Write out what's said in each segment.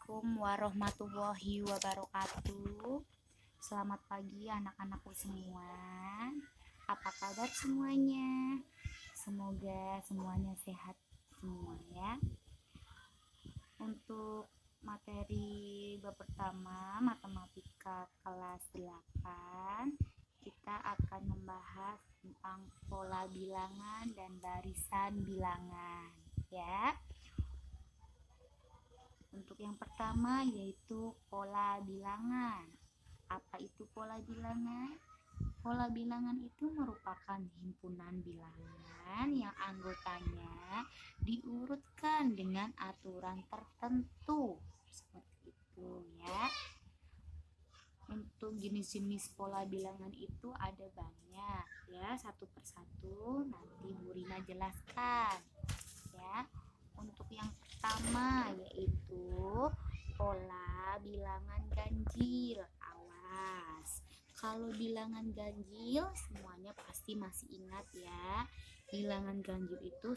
Assalamualaikum warahmatullahi wabarakatuh. Selamat pagi anak-anakku semua. Apa kabar semuanya? Semoga semuanya sehat semua ya. Untuk materi bab pertama matematika kelas 8, kita akan membahas tentang pola bilangan dan barisan bilangan ya. Untuk yang pertama yaitu pola bilangan. Apa itu pola bilangan? Pola bilangan itu merupakan himpunan bilangan yang anggotanya diurutkan dengan aturan tertentu. Seperti itu ya. Untuk jenis-jenis pola bilangan itu ada banyak ya, satu persatu nanti Bu Rina jelaskan ya. Untuk yang pertama yaitu pola bilangan ganjil. Awas, kalau bilangan ganjil semuanya pasti masih ingat ya. Bilangan ganjil itu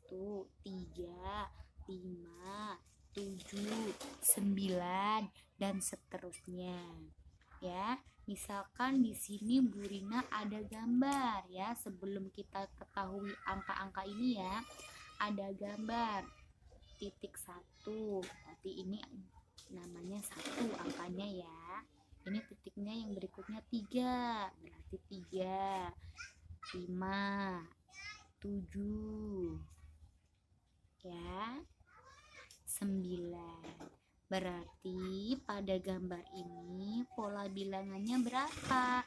1, 3, 5, 7, 9 dan seterusnya ya. Misalkan di sini Bu Rina ada gambar ya. Sebelum kita ketahui angka-angka ini ya, ada gambar titik 1, berarti ini namanya 1 angkanya ya. Ini titiknya yang berikutnya 3, berarti 3, 5, 7 ya, 9. Berarti pada gambar ini pola bilangannya berapa?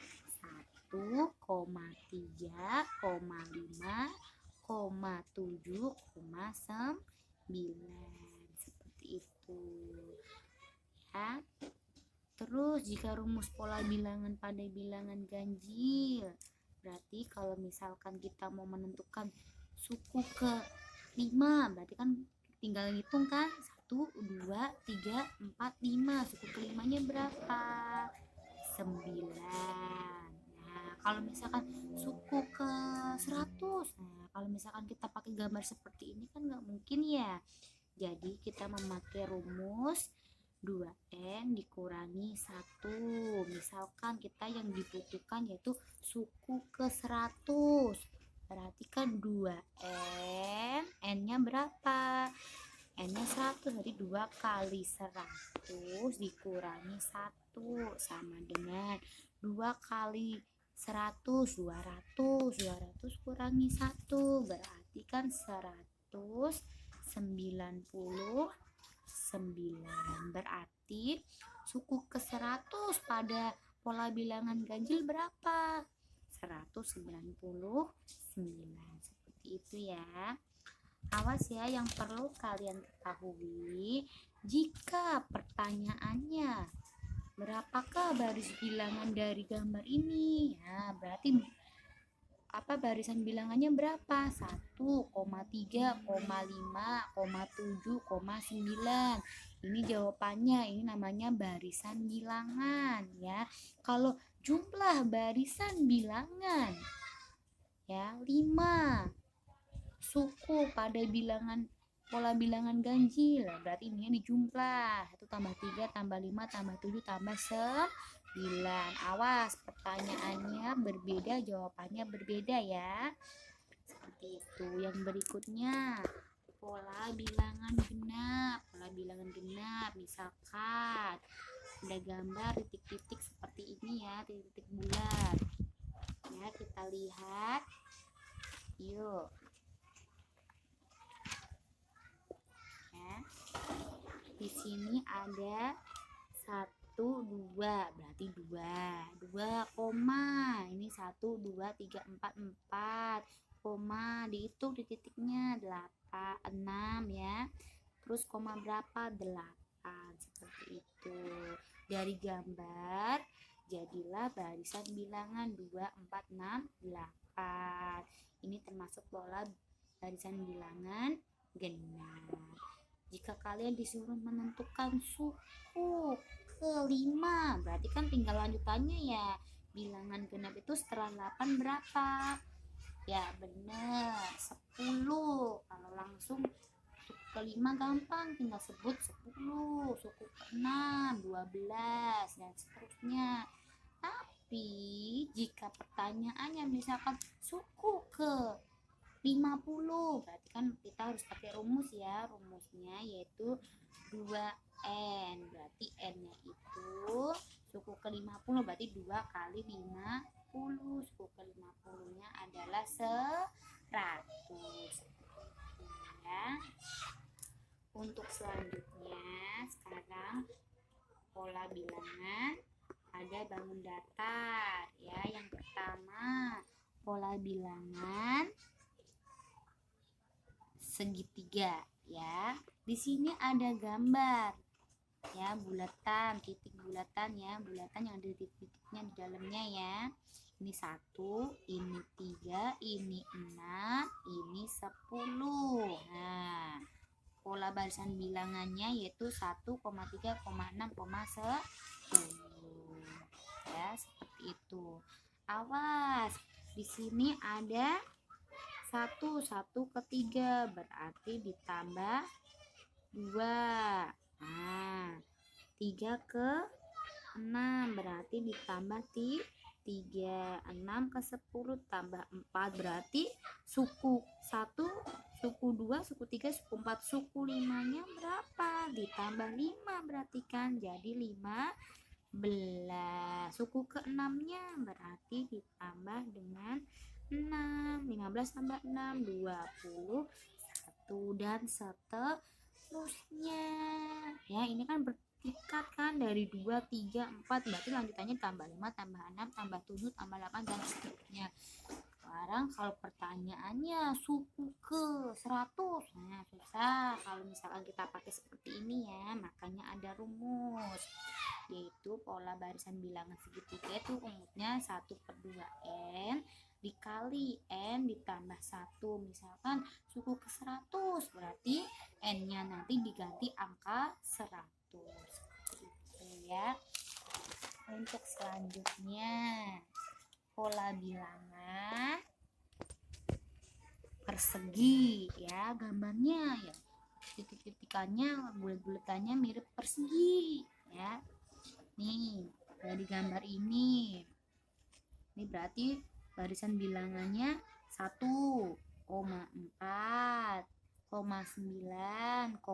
1,3,5, 7,9 seperti itu ya. Terus jika rumus pola bilangan pada bilangan ganjil, berarti kalau misalkan kita mau menentukan suku ke 5, berarti kan tinggal hitung kan, 1, 2, 3, 4, 5. Suku kelimanya berapa? 9. Kalau misalkan suku ke 100, kalau misalkan kita pakai gambar seperti ini kan nggak mungkin ya. Jadi kita memakai rumus 2n dikurangi 1. Misalkan kita yang dibutuhkan yaitu suku ke 100, berarti kan 2n, n-nya berapa? N-nya 100, jadi 2 kali 100 dikurangi 1 sama dengan 2 kali 100, 200 kurangi 1, berarti kan 199. Berarti suku ke 100 pada pola bilangan ganjil berapa? 199. Seperti itu ya. Awas ya, yang perlu kalian ketahui, jika pertanyaannya berapakah baris bilangan dari gambar ini? Ya, berarti barisan bilangannya berapa? 1,3,5,7,9. Ini jawabannya, ini namanya barisan bilangan ya. Kalau jumlah barisan bilangan ya 5 suku pada bilangan pola bilangan ganjil, berarti ini dijumlah 1 tambah 3 tambah 5 tambah 7 tambah 9. Awas, pertanyaannya berbeda, jawabannya berbeda ya. Seperti itu. Yang berikutnya pola bilangan genap. Pola bilangan genap misalkan ada gambar titik-titik seperti ini ya, titik-titik bulat ya. Kita lihat yuk ya. Di sini ada 1, 2, berarti 2 koma, ini 1, 2, 3, 4 koma, dihitung di titiknya 8, 6 ya. Terus koma berapa? 8. Seperti itu. Dari gambar jadilah barisan bilangan 2, 4, 6, 8. Ini termasuk pola barisan bilangan genap. Jika kalian disuruh menentukan suku ke 5, berarti kan tinggal lanjutannya ya. Bilangan genap itu setelah 8 berapa? Ya bener, 10. Kalau langsung suku ke 5 gampang, tinggal sebut 10. suku ke-6 12 dan seterusnya. Tapi jika pertanyaannya misalkan suku ke-50, berarti kan kita harus pakai rumus ya. Rumusnya yaitu 2N. Berarti N-nya itu suku ke-50 berarti 2 kali 50. Suku ke-50-nya adalah 100. Ya. Untuk selanjutnya sekarang pola bilangan ada bangun datar ya. Yang pertama pola bilangan segitiga ya. Di sini ada gambar ya, bulatan, titik bulatan ya, bulatan yang ada titik-titiknya di dalamnya ya. Ini 1, ini 3, ini 6, ini 10. Nah, pola barisan bilangannya yaitu 1,3,6,10 ya, seperti itu. Awas, di sini ada 1 ke 3 berarti ditambah 2. Nah, 3 ke 6 berarti ditambah 3. 6 ke 10 tambah 4 berarti suku 1, suku 2, suku 3, suku 4, suku 5-nya berapa? Ditambah 5 berarti kan jadi 15. Suku ke-6-nya berarti ditambah dengan 6. 15 tambah 6 21 dan seterusnya. Ya, ini kan bertingkat kan dari 2, 3, 4 berarti lanjutannya tambah 5 tambah 6 tambah 7 tambah 8 dan seterusnya. Sekarang kalau pertanyaannya suku ke 100, nah susah kalau misalkan kita pakai seperti ini ya, makanya ada rumus yaitu pola barisan bilangan segitiga itu rumusnya 1/2n dikali n ditambah 1. Misalkan suku ke 100 berarti n-nya nanti diganti angka 100 gitu ya. Untuk selanjutnya pola bilangan persegi ya, gambarnya ya titik-titikannya, bulat-bulatannya mirip persegi ya. Nih ada di gambar ini. Ini berarti barisan bilangannya 1,4, 9,16.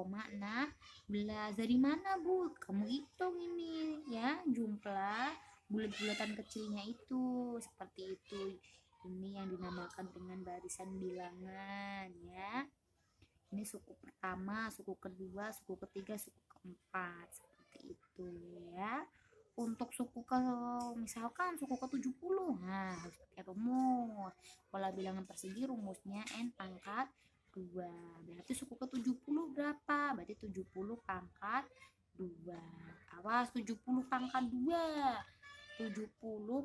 Dari mana Bu? Kamu hitung ini ya, jumlah bulat-bulatan kecilnya itu seperti itu. Ini yang dinamakan dengan barisan bilangan ya. Ini suku pertama, suku kedua, suku ketiga, suku keempat seperti itu ya. Untuk suku ke misalkan suku ke 70, nah harus pakai rumus pola bilangan persegi, rumusnya n pangkat 2. Berarti suku ke 70 berapa? Berarti 70 pangkat 2. Awas, 70 pangkat 2. 70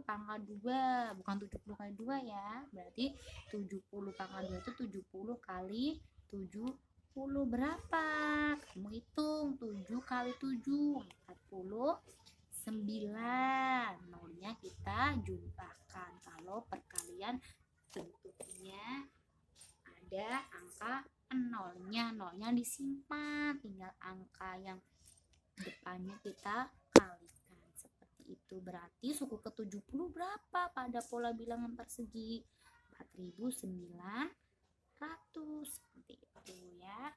pangkat 2, bukan 70 kali 2 ya. Berarti 70 pangkat 2 itu 70 kali 70 berapa? Kamu hitung, 7 kali 7 49. Nolnya kita jumlahkan. Kalau perkalian bentuknya ada angka nolnya disimpan, tinggal angka yang depannya kita kalikan seperti itu. Berarti suku ke 70 berapa pada pola bilangan persegi? 4.900 seperti itu ya.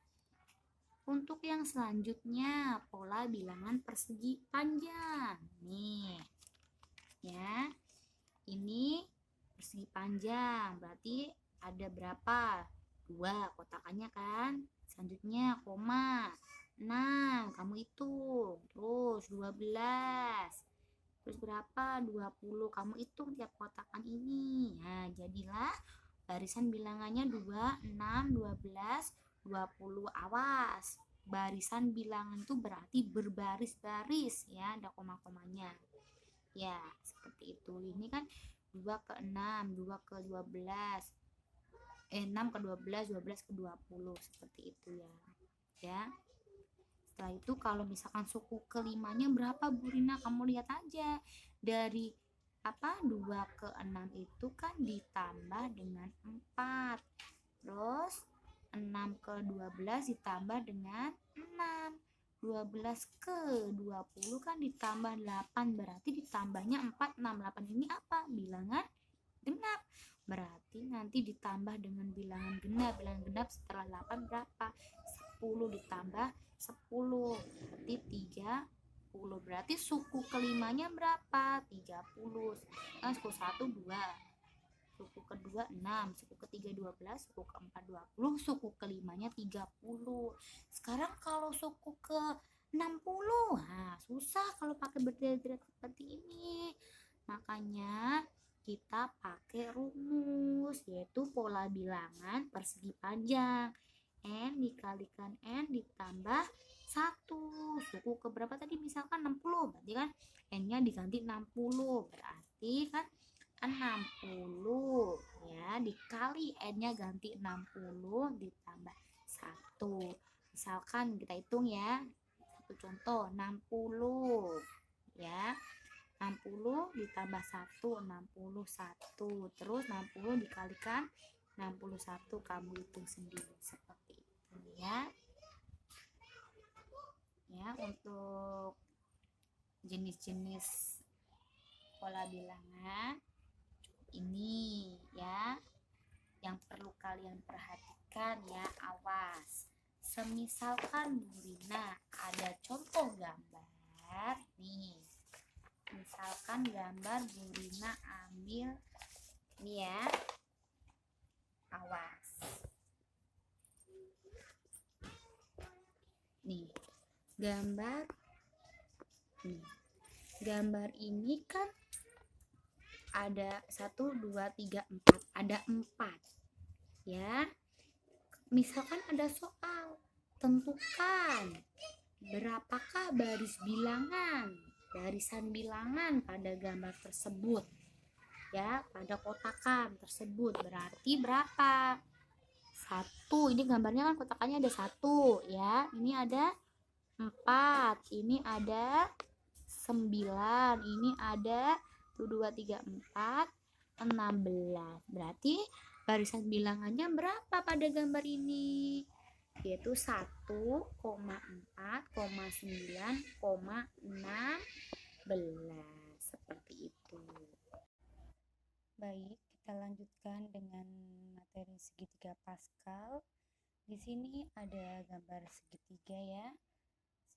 Untuk yang selanjutnya pola bilangan persegi panjang. Nih ya, ini persegi panjang berarti ada berapa? 2 kotakannya kan. Selanjutnya koma 6, kamu hitung. Terus 12, terus berapa? 20, kamu hitung tiap kotakan ini. Nah jadilah barisan bilangannya 2, 6, 12, 20. Awas, barisan bilangan itu berarti berbaris-baris ya, ada koma-komanya ya, seperti itu. Ini kan 2 ke 6, 2 ke 12, 6 ke 12, 12 ke 20 seperti itu ya. Ya. Setelah itu kalau misalkan suku ke-5-nya berapa Bu Rina? Kamu lihat aja dari 2 ke 6 itu kan ditambah dengan 4. Terus 6 ke 12 ditambah dengan 6. 12 ke 20 kan ditambah 8, berarti ditambahnya 4, 6, 8 ini apa? Bilangan genap. Berarti nanti ditambah dengan bilangan genap. Bilangan genap setelah 8 berapa? 10 ditambah 10 berarti 30. Berarti suku kelimanya berapa? 30. Kan suku 1 2, suku kedua 6, suku ketiga 12, suku keempat 20, suku kelimanya 30. Sekarang kalau suku ke 60, nah susah kalau pakai berderet-deret seperti ini. Makanya kita pakai rumus, yaitu pola bilangan persegi panjang. N dikalikan N ditambah 1. Suku ke berapa tadi? Misalkan 60, berarti kan N-nya diganti 60. Berarti kan 60 ya, dikali N-nya ganti 60 ditambah 1. Misalkan kita hitung ya, satu contoh 60 ya, 60 ditambah 1, 61. Terus 60 dikalikan 61, kamu hitung sendiri seperti itu ya. Ya, untuk jenis-jenis pola bilangan ini ya yang perlu kalian perhatikan ya, awas. Semisalkan Bu Rina ada contoh gambar nih, misalkan gambar Bu Rina ambil nih ya, awas nih gambar nih, gambar ini kan ada 1 2 3 4, ada 4 ya. Misalkan ada soal, tentukan berapakah baris bilangan, barisan bilangan pada gambar tersebut ya, pada kotakan tersebut. Berarti berapa? 1. Ini gambarnya kan kotakannya ada 1 ya, ini ada 4, ini ada 9, ini ada 1 2 3 4 16. Berarti barisan bilangannya berapa pada gambar ini? Yaitu 1,4,9,16. Seperti itu. Baik, kita lanjutkan dengan materi segitiga Pascal. Di sini ada gambar segitiga ya.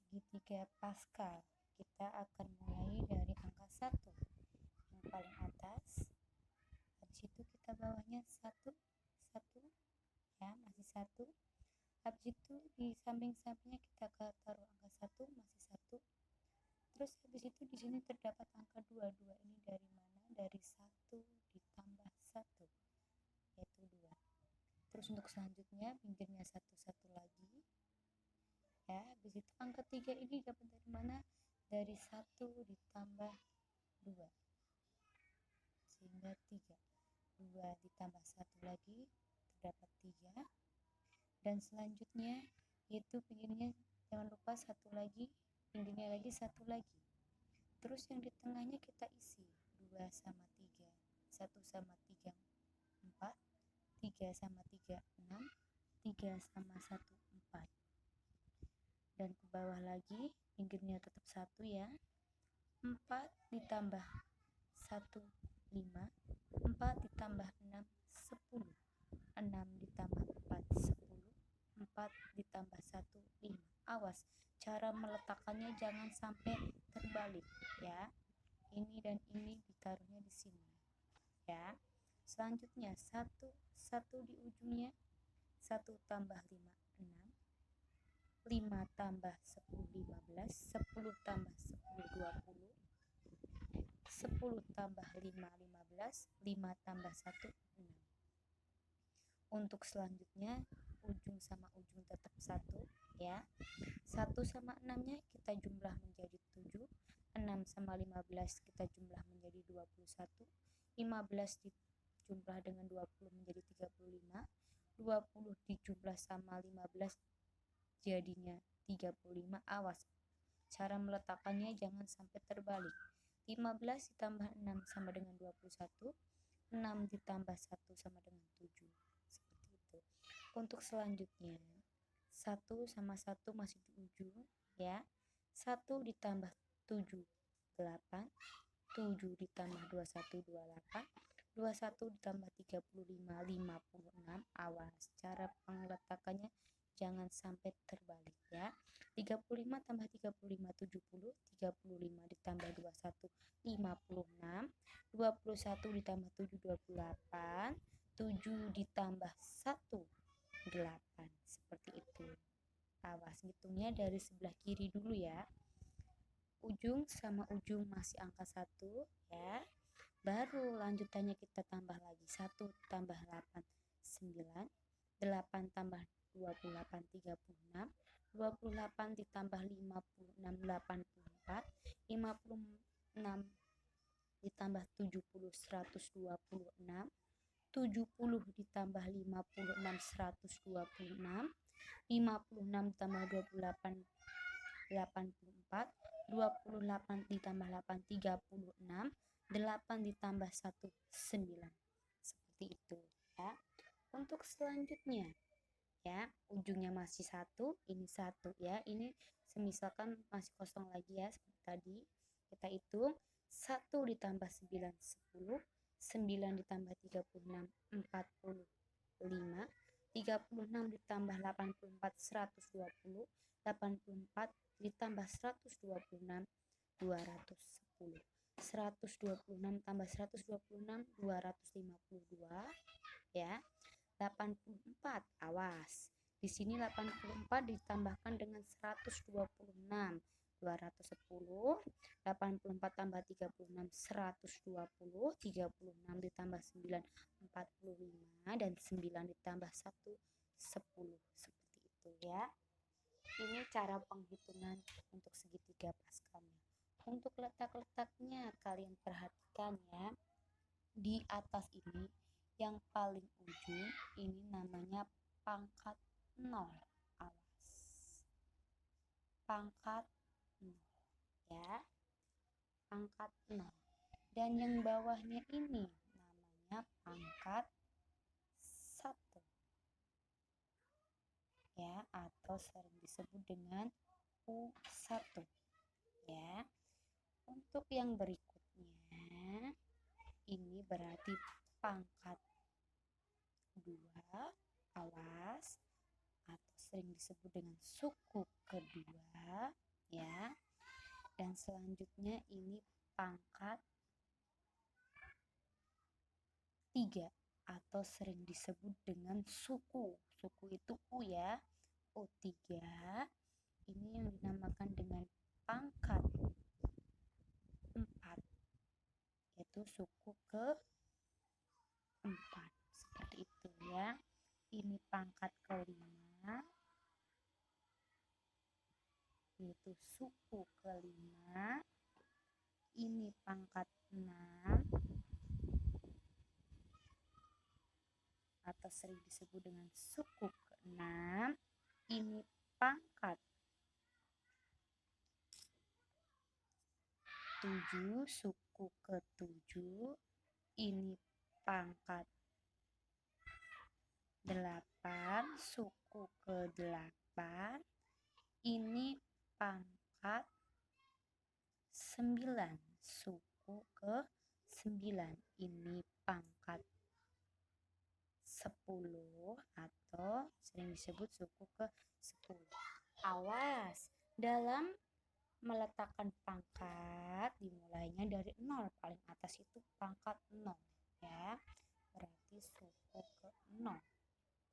Segitiga Pascal. Kita akan mulai dari angka 1 yang paling atas. Habis itu kita bawahnya 1 1 ya, masih 1. Habis itu di samping-sampingnya kita taruh angka 1, masih 1. Terus habis itu di sini terdapat angka 2. 2 ini dari mana? Dari 1 ditambah 1, yaitu 2. Terus untuk selanjutnya pinggirnya 1 1 lagi. Ya, habis itu angka 3 ini dapat dari mana? Dari 1 ditambah 2. Sehingga 3. 2 ditambah 1 lagi terdapat 3. Dan selanjutnya yaitu pinggirnya jangan lupa 1 lagi, pinggirnya lagi 1 lagi. Terus yang di tengahnya kita isi 2 sama 3, 1 sama 3 4, 3 sama 3 6, 3 sama 1 4. Dan ke bawah lagi pinggirnya tetap 1 ya, 4 ditambah 1 5, 4 ditambah 6 10, 6 ditambah 4 10, 4 ditambah 1 5. Awas, cara meletakkannya jangan sampai terbalik ya. Ini dan ini ditaruhnya di sini ya. Selanjutnya 1 1 di ujungnya, 1 tambah 5 6, 5 tambah 10 15, 10 tambah 10 20, 10 tambah 5 15, 5 tambah 1 6. Untuk selanjutnya ujung sama ujung tetap 1 ya. 1 sama 6 nya kita jumlah menjadi 7, 6 sama 15 kita jumlah menjadi 21, 15 dijumlah dengan 20 menjadi 35, 20 dijumlah sama 15 jadinya 35. Awas, cara meletakkannya jangan sampai terbalik. 15 ditambah 6 sama dengan 21, 6 ditambah 1 sama dengan 7. Seperti itu. Untuk selanjutnya 1 sama 1 masih di ujung ya. 1 ditambah 7, 8. 7 ditambah 21, 28. 21 ditambah 35, 56. Awas, cara pengeletakannya jangan sampai terbalik ya. 35 tambah 35, 70. 35 ditambah 21, 56. 21 ditambah 7, 28. 7 ditambah 1, 8. Seperti itu. Awas, hitungnya dari sebelah kiri dulu ya. Ujung sama ujung masih angka 1 ya. Baru lanjutannya kita tambah lagi. 1 tambah 8, 9. 8 tambah 28, 36. 28 ditambah 56, 84. 56 ditambah 70, 126. 70 ditambah 56, 126. 56 ditambah 28, 84. 28 ditambah 8, 36. 8 ditambah 1, 9. Seperti itu ya. Untuk selanjutnya ya, ujungnya masih 1, ini 1 ya. Ini semisalkan masih kosong lagi ya, seperti tadi. Kita hitung 1 ditambah 9, 10. 9 ditambah 36, 45. 36 ditambah 84, 120. 84 ditambah 126, 210. 126 tambah 126, 252 ya. 84, awas. Di sini 84 ditambahkan dengan 126, 210. 84 tambah 36, 120. 36 ditambah 9, 45. Dan 9 ditambah 1, 10. Seperti itu ya. Ini cara penghitungan untuk segitiga pascalnya. Untuk letak-letaknya kalian perhatikan ya. Di atas ini yang paling ujung ini namanya pangkat 0. Awas. Pangkat 0 ya. Pangkat 0. Dan yang bawahnya ini namanya pangkat 1. Ya, atau sering disebut dengan U1 ya. Untuk yang berikutnya ini berarti pangkat 2, awas, atau sering disebut dengan suku kedua ya. Dan selanjutnya ini pangkat 3 atau sering disebut dengan suku. Suku itu U ya. U3. Ini yang dinamakan dengan pangkat 4, yaitu suku ke-4. Seperti itu ya. Ini pangkat ke-5, yaitu suku ke-5. Ini pangkat 6 atau sering disebut dengan suku ke-6. Ini pangkat 7, suku ke-7. Ini pangkat 8, suku ke-8. Ini pangkat 9, suku ke-9. Ini pangkat 10 atau sering disebut suku ke-10. Awas, dalam meletakkan pangkat dimulainya dari 0. Paling atas itu pangkat 0 ya. Berarti suku ke-0.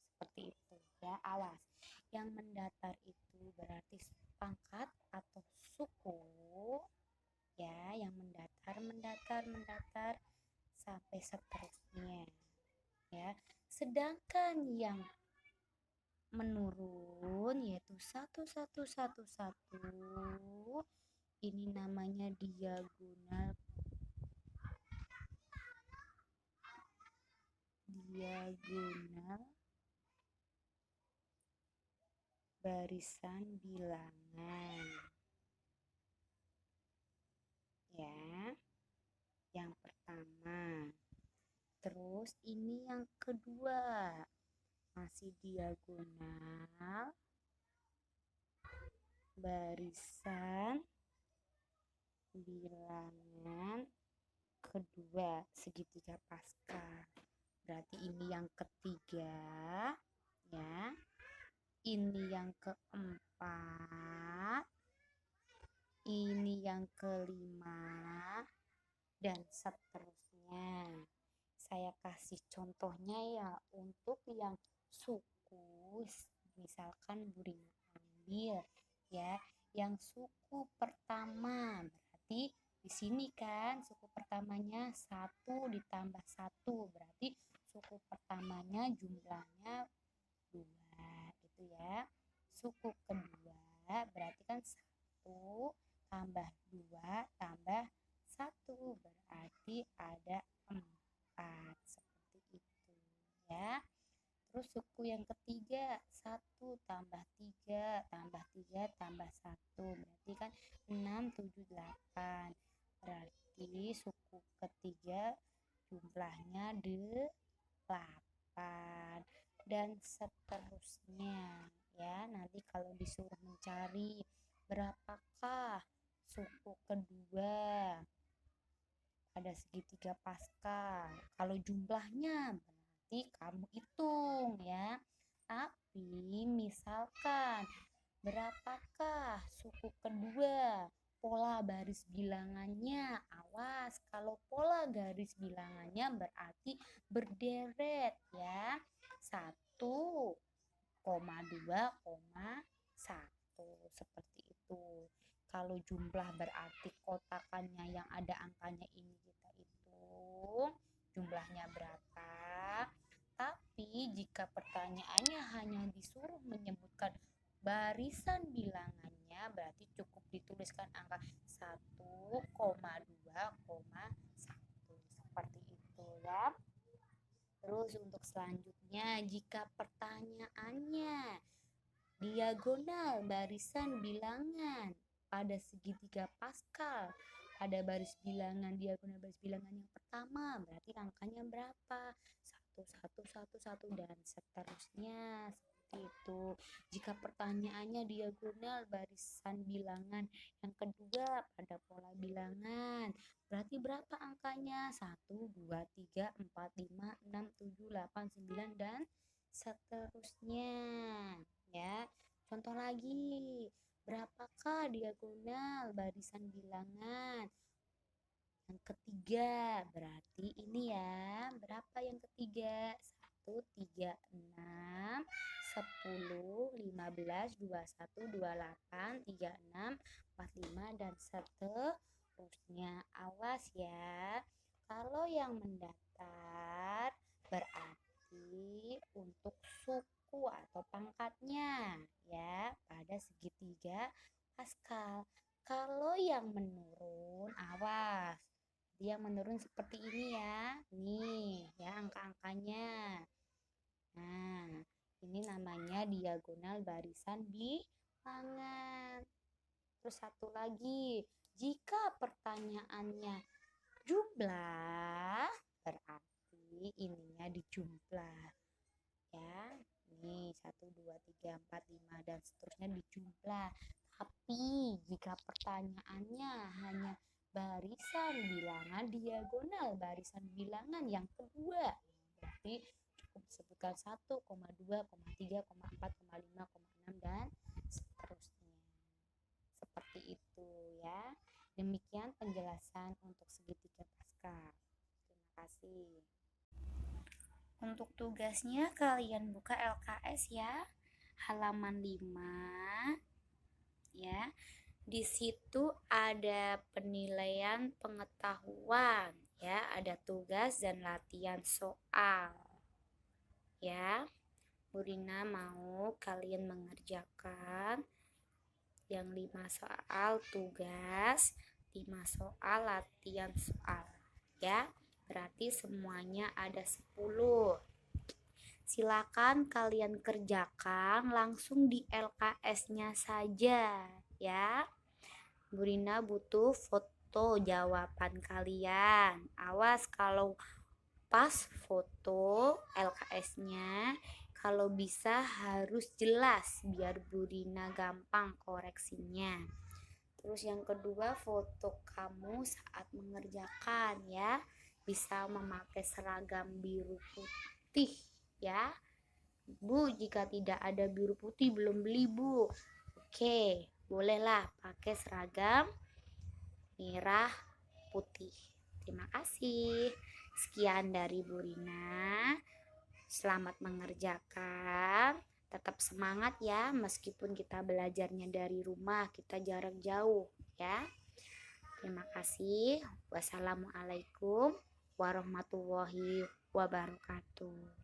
Seperti itu ya. Awas, yang mendatar itu berarti pangkat atau suku ya. Yang mendatar sampai seterusnya ya. Sedangkan yang menurun yaitu 1111, ini namanya diagonal barisan bilangan ya. Yang pertama. Terus ini yang kedua, masih diagonal barisan bilangan kedua segitiga Paskal. Berarti ini yang ketiga ya. Ini yang keempat, ini yang kelima, dan seterusnya. Saya kasih contohnya ya untuk yang suku. Misalkan Bu Rina ambil ya yang suku pertama, berarti di sini kan suku pertamanya 1 ditambah 1, berarti suku pertamanya jumlahnya 2 gitu ya. Suku kedua berarti kan 1 tambah 2 tambah 1 berarti ada 4, seperti itu ya. Terus suku yang ketiga 1 tambah 3 tambah 3 tambah 1 berarti kan 6, 7, 8. Berarti suku ketiga jumlahnya 8 dan seterusnya ya. Nanti kalau disuruh mencari berapakah suku kedua pada segitiga Paskal, kalau jumlahnya berarti kamu hitung ya. Tapi misalkan berapakah suku kedua, pola baris bilangannya, awas kalau pola garis bilangannya berarti berderet ya. 1,2,1 seperti itu. Kalau jumlah berarti kotakannya yang ada angkanya ini kita hitung jumlahnya berapa. Tapi jika pertanyaannya hanya disuruh menyebutkan barisan bilangannya, berarti cukup dituliskan angka 1,2,1 seperti itu ya. Terus untuk selanjutnya, jika pertanyaannya diagonal barisan bilangan pada segitiga Paskal, pada baris bilangan diagonal baris bilangan yang pertama, berarti angkanya berapa? 1, 1, 1, 1 dan seterusnya, seperti itu. Jika pertanyaannya diagonal barisan bilangan yang kedua pada pola bilangan, berarti berapa angkanya? 1, 2, 3, 4, 5, 6, 7, 8, 9 dan seterusnya ya. Contoh lagi, berapakah diagonal barisan bilangan yang ketiga? Berarti ini ya, berapa yang ketiga? 1, 3, 6, 10, 15, 21, 28, 36, 45 dan seterusnya. Awas ya, kalau yang mendatar berarti untuk suku atau pangkatnya ya pada segitiga Paskal. Kalau yang menurun, awas, dia menurun seperti ini ya. Nih ya angka-angkanya. Nah, ini namanya diagonal barisan bilangan. Terus satu lagi, jika pertanyaannya jumlah, berarti ininya dijumlah ya. Nih 1, 2, 3, 4, 5 dan seterusnya dijumlah. Tapi jika pertanyaannya hanya barisan bilangan diagonal barisan bilangan yang kedua, berarti cukup disebutkan 1, 2, 3, 4, 5, 6 dan seterusnya. Seperti itu ya. Demikian penjelasan untuk segitiga Paskal. Terima kasih. Untuk tugasnya kalian buka LKS ya, halaman 5 ya. Di situ ada penilaian pengetahuan ya, ada tugas dan latihan soal. Ya. Bu Rina mau kalian mengerjakan yang 5 soal tugas, 5 soal latihan soal ya. Berarti semuanya ada 10. Silakan kalian kerjakan langsung di LKS-nya saja ya. Bu Rina butuh foto jawaban kalian. Awas kalau pas foto LKS-nya kalau bisa harus jelas biar Bu Rina gampang koreksinya. Terus yang kedua, foto kamu saat mengerjakan ya. Bisa memakai seragam biru putih ya. Bu, jika tidak ada biru putih belum beli Bu. Oke, bolehlah pakai seragam merah putih. Terima kasih. Sekian dari Bu Rina. Selamat mengerjakan. Tetap semangat ya, meskipun kita belajarnya dari rumah, kita jarak jauh ya. Terima kasih. Wassalamualaikum warahmatullahi wabarakatuh.